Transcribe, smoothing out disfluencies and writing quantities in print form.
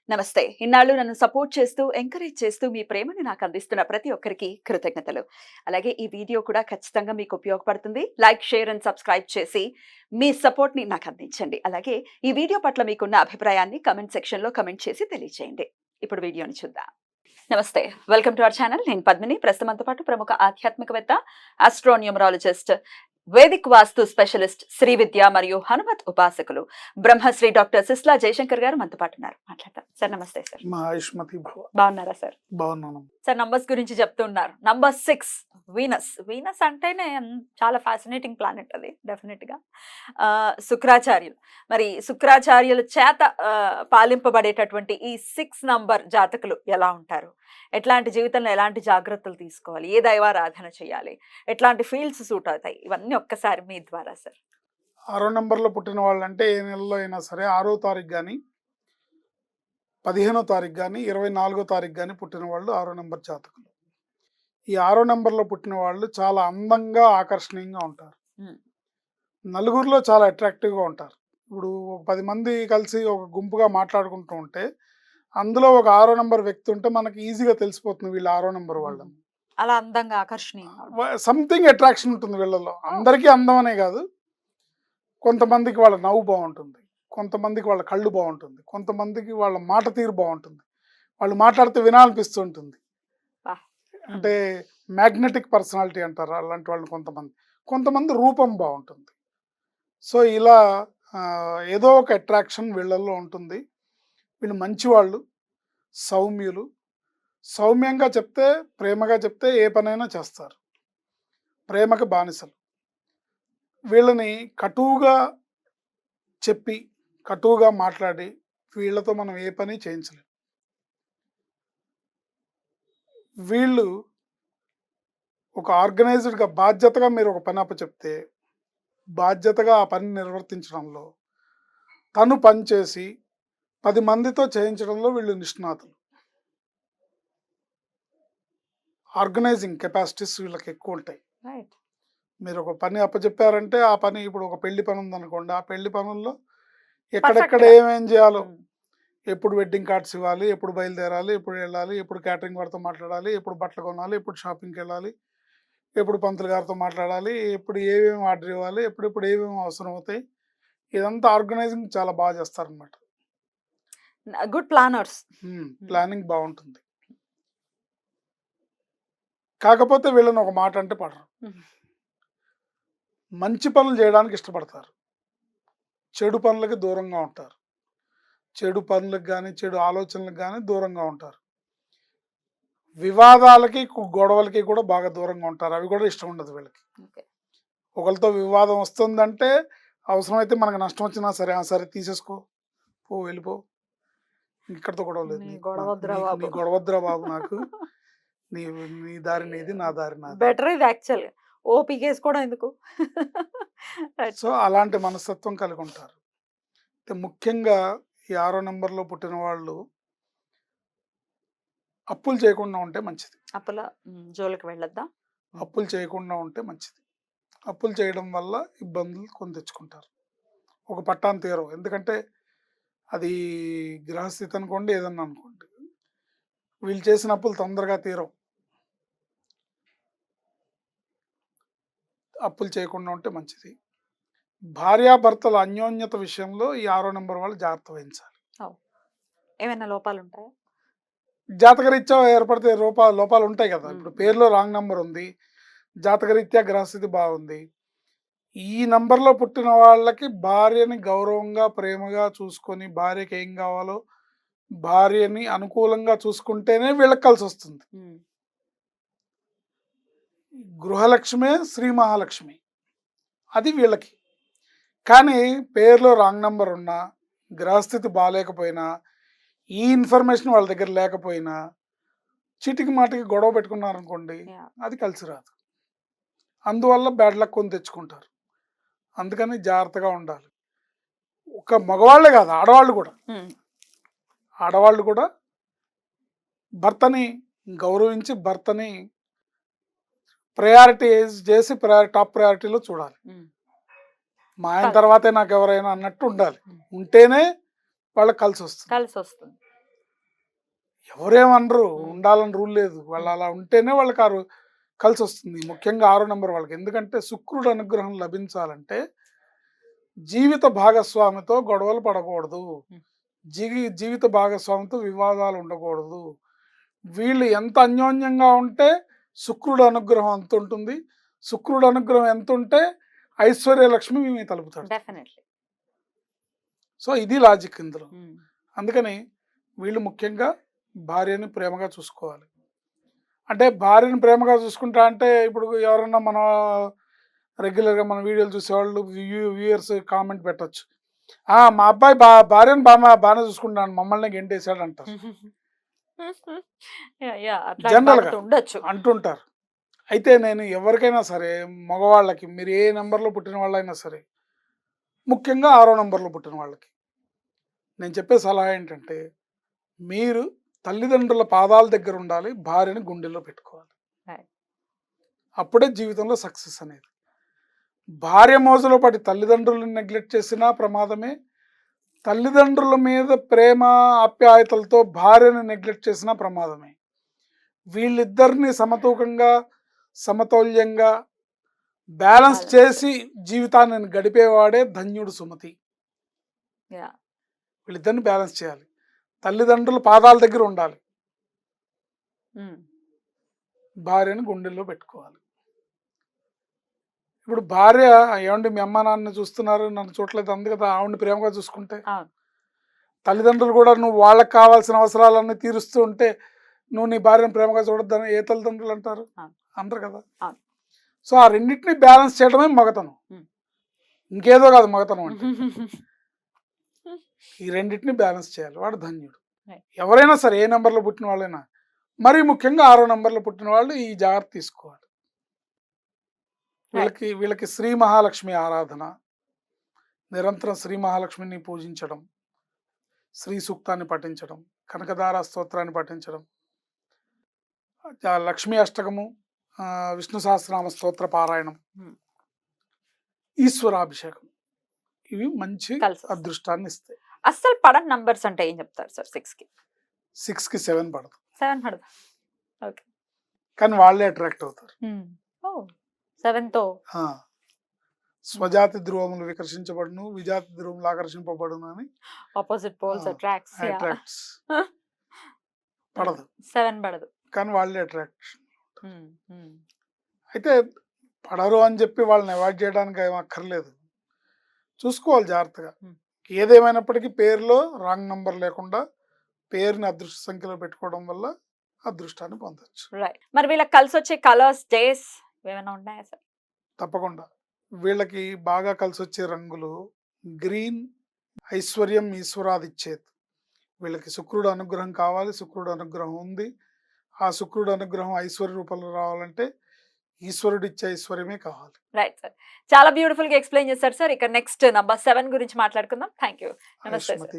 నమస్తే. ఇన్నాళ్ళు నన్ను సపోర్ట్ చేస్తూ, ఎంకరేజ్ చేస్తూ మీ ప్రేమని నాకు అందిస్తున్న ప్రతి ఒక్కరికి కృతజ్ఞతలు. అలాగే ఈ వీడియో కూడా ఖచ్చితంగా మీకు ఉపయోగపడుతుంది. లైక్, షేర్ అండ్ సబ్స్క్రైబ్ చేసి మీ సపోర్ట్‌ని నాకు అందించండి. అలాగే ఈ వీడియో పట్ల మీకున్న అభిప్రాయాన్ని కామెంట్ సెక్షన్‌లో కామెంట్ చేసి తెలియజేయండి. ఇప్పుడు వీడియోని చూద్దాం. నమస్తే. Welcome to our channel. నేను పద్మిని. ప్రస్తుతం మనతో పాటు ప్రముఖ ఆధ్యాత్మికవేత్త, ఆస్ట్రోన్యూమరాలజిస్ట్, వేదిక్ వాస్తు స్పెషలిస్ట్, శ్రీ విద్య మరియు హనుమత్ ఉపాసకులు బ్రహ్మశ్రీ డాక్టర్ సిస్లా జయశంకర్ గారు మనతో పాటు ఉన్నారు. మాట్లాడతాం. సార్ నమస్తే సార్. మా ఆయుష్మతి భవ. బాగున్నారా సార్? బాగున్నాను. సార్ నంబర్స్ గురించి చెప్తున్నారు. Number 6 Venus. వీనస్ అంటేనే చాలా ఫ్యాసినేటింగ్ ప్లానెట్ అది డెఫినెట్ గా. శుక్రాచార్యులు. మరి శుక్రాచార్యుల చేత పాలింపబడేటటువంటి ఈ 6 నంబర్ జాతకులు ఎలా ఉంటారు? ఎట్లాంటి జీవితంలో ఎలాంటి జాగ్రత్తలు తీసుకోవాలి? ఏ దైవారాధన చేయాలి? ఎట్లాంటి ఫీల్డ్స్ సూట్ అవుతాయి? ఇవన్నీ ఒక్కసారి మీ ద్వారా సార్. 6వ నెంబర్లో పుట్టిన వాళ్ళంటే ఏ నెలలో అయినా సరే 6వ తారీఖు కానీ 15వ తారీఖు కానీ 24వ తారీఖు కానీ పుట్టిన వాళ్ళు 6వ నెంబర్ జాతకులు. ఈ 6వ నెంబర్లో పుట్టిన వాళ్ళు చాలా అందంగా ఆకర్షణీయంగా ఉంటారు. నలుగురిలో చాలా అట్రాక్టివ్గా ఉంటారు. ఇప్పుడు 10 మంది కలిసి ఒక గుంపుగా మాట్లాడుకుంటూ ఉంటే అందులో ఒక 6వ నెంబర్ వ్యక్తి ఉంటే మనకి ఈజీగా తెలిసిపోతుంది వీళ్ళు 6వ నెంబర్ వాళ్ళని. అలా అందంగా ఆకర్షణీయంగా సంథింగ్ అట్రాక్షన్ ఉంటుంది వీళ్ళలో. అందరికీ అందం అనే కాదు, కొంతమందికి వాళ్ళ నవ్వు బాగుంటుంది, కొంతమందికి వాళ్ళ కళ్ళు బాగుంటుంది, కొంతమందికి వాళ్ళ మాట తీరు బాగుంటుంది, వాళ్ళు మాట్లాడితే వినాలనిపిస్తుంటుంది. అంటే మ్యాగ్నెటిక్ పర్సనాలిటీ అంటారు అలాంటి వాళ్ళని. కొంతమంది రూపం బాగుంటుంది. సో ఇలా ఏదో ఒక అట్రాక్షన్ వీళ్ళల్లో ఉంటుంది. వీళ్ళు మంచివాళ్ళు, సౌమ్యులు. సౌమ్యంగా చెప్తే, ప్రేమగా చెప్తే ఏ పనైనా చేస్తారు. ప్రేమకి బానిసలు. వీళ్ళని కటువుగా చెప్పి, కటువుగా మాట్లాడి వీళ్ళతో మనం ఏ పని చేయించలేం. వీళ్ళు ఒక ఆర్గనైజ్డ్గా బాధ్యతగా మీరు ఒక పని అప్పచెప్తే బాధ్యతగా ఆ పని నిర్వర్తించడంలో, తను పని చేసి 10 మందితో చేయించడంలో వీళ్ళు నిష్ణాతులు. ఆర్గనైజింగ్ కెపాసిటీస్ వీళ్ళకి ఎక్కువ ఉంటాయి. మీరు ఒక పని అప్పచెప్పారంటే ఆ పని, ఇప్పుడు ఒక పెళ్లి పని ఉందనుకోండి, ఆ పెళ్లి పనుల్లో ఎక్కడెక్కడ ఏమేం చేయాలో, ఎప్పుడు వెడ్డింగ్ కార్డ్స్ ఇవ్వాలి, ఎప్పుడు బయలుదేరాలి, ఎప్పుడు వెళ్ళాలి, ఎప్పుడు క్యాటరింగ్ వారితో మాట్లాడాలి, ఎప్పుడు బట్టలు కొనాలి, ఎప్పుడు షాపింగ్కి వెళ్ళాలి, ఎప్పుడు పంతులు గారితో మాట్లాడాలి, ఎప్పుడు ఏమేమి ఆర్డర్ ఇవ్వాలి, ఎప్పుడెప్పుడు ఏమేమి అవసరం అవుతాయి, ఇదంతా ఆర్గనైజింగ్ చాలా బాగా చేస్తారనమాట. Good planners. ప్లానింగ్ బాగుంటుంది. కాకపోతే వీళ్ళని ఒక మాట అంటే పడరు. మంచి పనులు చేయడానికి ఇష్టపడతారు, చెడు పనులకి దూరంగా ఉంటారు. చెడు పనులకు కానీ చెడు ఆలోచనలకు కానీ దూరంగా ఉంటారు. వివాదాలకి గొడవలకి కూడా బాగా దూరంగా ఉంటారు. అవి కూడా ఇష్టం ఉండదు వీళ్ళకి. ఒకరితో వివాదం వస్తుందంటే అవసరమైతే మనకు నష్టం వచ్చినా సరే, సరే తీసేసుకో, పో, వెళ్ళిపో, ఇక్కడితో గొడవ లేదు, నీ గొడవద్దురా బాబు, నాకు నీ దారి నీది, నా దారి నాది. బెటర్ ఇది యాక్చువల్. ఓపీకేస్ కూడా ఎందుకు. సో అలాంటి మనస్తత్వం కలిగి ఉంటారు. ముఖ్యంగా ఈ 6వ నెంబర్లో పుట్టిన వాళ్ళు అప్పులు చేయకుండా ఉంటే మంచిది. అప్పుల జోలికి వెళ్ళొద్దా? అప్పులు చేయకుండా ఉంటే మంచిది. అప్పులు చేయడం వల్ల ఇబ్బందులు కొని తెచ్చుకుంటారు. ఒక పట్టాన్ని తీరవు. ఎందుకంటే అది గ్రహస్థితి అనుకోండి, ఏదన్నా అనుకోండి, వీళ్ళు చేసిన అప్పులు తొందరగా తీరవు. అప్పులు చేయకుండా ఉంటే మంచిది. భార్యాభర్తల అన్యోన్యత విషయంలో ఈ 6వ నెంబర్ వాళ్ళు జాగ్రత్త వహించాలి. ఏమైనా లోపాలు ఉంటాయా? జాతకరీత్యా ఏర్పడితే లోపాలు ఉంటాయి కదా. ఇప్పుడు పేరులో రాంగ్ నెంబర్ ఉంది, జాతకరీత్యా గ్రహస్థితి బాగుంది. ఈ నంబర్లో పుట్టిన వాళ్ళకి భార్యని గౌరవంగా, ప్రేమగా చూసుకొని, భార్యకి ఏం కావాలో భార్యని అనుకూలంగా చూసుకుంటేనే వీళ్ళకి కలిసి వస్తుంది. గృహలక్ష్మే శ్రీ మహాలక్ష్మి, అది వీళ్ళకి. కానీ పేరులో రాంగ్ నెంబర్ ఉన్నా, గ్రహస్థితి బాగాలేకపోయినా, ఈ ఇన్ఫర్మేషన్ వాళ్ళ దగ్గర లేకపోయినా, చీటికి మాటికి గొడవ పెట్టుకున్నారనుకోండి, అది కలిసి రాదు. అందువల్ల బ్యాడ్ లక్ కొని తెచ్చుకుంటారు. అందుకని జాగ్రత్తగా ఉండాలి. ఒక మగవాళ్ళే కాదు, ఆడవాళ్ళు కూడా భర్తని గౌరవించి, భర్తని ప్రయారిటీ చేసి టాప్ ప్రయారిటీలో చూడాలి. మా ఆయన తర్వాతే నాకు ఎవరైనా అన్నట్టు ఉండాలి. ఉంటేనే వాళ్ళకి కలిసి వస్తుంది. ఎవరేమనరు, ఉండాలని రూల్ లేదు. వాళ్ళు అలా ఉంటేనే వాళ్ళకి కలిసి వస్తుంది. ముఖ్యంగా 6వ నంబర్ వాళ్ళకి. ఎందుకంటే శుక్రుడు అనుగ్రహం లభించాలంటే జీవిత భాగస్వామితో గొడవలు పడకూడదు. జీవిత భాగస్వామితో వివాదాలు ఉండకూడదు. వీళ్ళు ఎంత అన్యోన్యంగా ఉంటే శుక్రుడు అనుగ్రహం అంత ఉంటుంది. శుక్రుడు అనుగ్రహం ఎంత ఉంటే ఐశ్వర్య లక్ష్మి మీ తలుపుతాడు. డెఫినెట్లీ. సో ఇది లాజిక్ ఇందులో. అందుకని వీళ్ళు ముఖ్యంగా భార్యని ప్రేమగా చూసుకోవాలి. అంటే భార్యని ప్రేమగా చూసుకుంటా అంటే ఇప్పుడు ఎవరన్నా మన రెగ్యులర్గా మన వీడియోలు చూసేవాళ్ళు వ్యూయర్స్ కామెంట్ పెట్టచ్చు, మా అబ్బాయి భార్యను బాగానే చూసుకుంటాను, మమ్మల్ని గెంటేసాడు అంటారు. జనరల్గా ఉండొచ్చు అంటుంటారు. అయితే నేను ఎవరికైనా సరే, మగవాళ్ళకి, మీరు ఏ నెంబర్లో పుట్టిన వాళ్ళైనా సరే, ముఖ్యంగా 6వ నంబర్లో పుట్టిన వాళ్ళకి నేను చెప్పే సలహా ఏంటంటే, మీరు తల్లిదండ్రుల పాదాల దగ్గర ఉండాలి, భార్యని గుండెల్లో పెట్టుకోవాలి. అప్పుడే జీవితంలో సక్సెస్ అనేది. భార్య మోజులో పడి తల్లిదండ్రులను నెగ్లెక్ట్ చేసినా ప్రమాదమే, తల్లిదండ్రుల మీద ప్రేమ ఆప్యాయతలతో భార్యను నెగ్లెక్ట్ చేసినా ప్రమాదమే. వీళ్ళిద్దరిని సమతూకంగా, సమతౌల్యంగా బ్యాలెన్స్ చేసి జీవితాన్ని గడిపేవాడే ధన్యుడు సుమతి. వీళ్ళిద్దరిని బ్యాలెన్స్ చేయాలి. తల్లిదండ్రుల పాదాల దగ్గర ఉండాలి, భార్యను గుండెల్లో పెట్టుకోవాలి. ఇప్పుడు భార్య, ఏమండి మీ అమ్మ నాన్న చూస్తున్నారు, నన్ను చూడలేదు అంది కదా, ఆవిడని ప్రేమగా చూసుకుంటే, తల్లిదండ్రులు కూడా నువ్వు వాళ్ళకి కావాల్సిన అవసరాలన్నీ తీరుస్తూ ఉంటే నువ్వు నీ భార్యను ప్రేమగా చూడొద్దని ఏ తల్లిదండ్రులు అంటారు? అందరు కదా. సో ఆ రెండింటిని బ్యాలెన్స్ చేయడమే మగతనం, ఇంకేదో కాదు మగతనం అంటే. ఈ రెండింటిని బ్యాలెన్స్ చేయాలి, వాడు ధన్యుడు. ఎవరైనా సరే, ఏ నెంబర్లో పుట్టిన వాళ్ళైనా, మరీ ముఖ్యంగా 6వ నంబర్లో పుట్టిన వాళ్ళు ఈ జాగ్రత్త తీసుకోవాలి. వీళ్ళకి శ్రీ మహాలక్ష్మి ఆరాధన, నిరంతరం శ్రీ మహాలక్ష్మిని పూజించడం, శ్రీ సూక్తాన్ని పఠించడం, కనకదార స్తోత్రాన్ని పఠించడం, లక్ష్మీ అష్టకము, విష్ణు సహస్రనామ స్తోత్ర పారాయణం, ఈశ్వరాభిషేకం, ఇవి మంచి అదృష్టాన్ని ఇస్తాయి. అస్సలు పడని నంబర్స్ అంటే ఏం చెప్తారు సార్? 6కి 7 పడదు. 7 పడదు, ఓకే. కానీ వాళ్ళే అట్రాక్ట్ అవుతారు. 7తో స్వజాతి ధ్రువములు వికర్షించబడును, విజాతి ధ్రువములు ఆకర్షింపబడును అని ఆపోజిట్ పోల్స్ అట్రాక్ట్స్. పడదు, 7 పడదు, కానీ వాళ్ళే అట్రాక్షన్. అయితే పడరు అని చెప్పి వాళ్ళని అవాయిడ్ చేయడానికి ఏం అక్కర్లేదు, చూసుకోవాలి జాగ్రత్తగా. ఏదేమైనప్పటికీ పేరులో రాంగ్ నంబర్ లేకుండా పేరుని అదృష్ట సంఖ్యలో పెట్టుకోవడం వల్ల అదృష్టాన్ని పొందొచ్చు. మరి వీళ్ళకి కలిసి వచ్చే కలర్స్, డేస్ ఏమైనా ఉన్నాయా సార్? తప్పకుండా. వీళ్ళకి బాగా కలిసి వచ్చే రంగులు గ్రీన్, ఐశ్వర్యం ఈశ్వరాదిచ్చేది. వీళ్ళకి శుక్రుడు అనుగ్రహం కావాలి, శుక్రుడు అనుగ్రహం ఉంది. ఆ శుక్రుడు అనుగ్రహం ఐశ్వర్య రూపంలో రావాలంటే ఈశ్వరుడు ఇచ్చే ఐశ్వర్యమే కావాలి. రైట్ సార్, చాలా బ్యూటిఫుల్ గా ఎక్స్ప్లెయిన్ చేశారు సార్. ఇక నెక్స్ట్ నంబర్ 7 గురించి మాట్లాడుకుందాం. Thank you. నమస్తే సార్.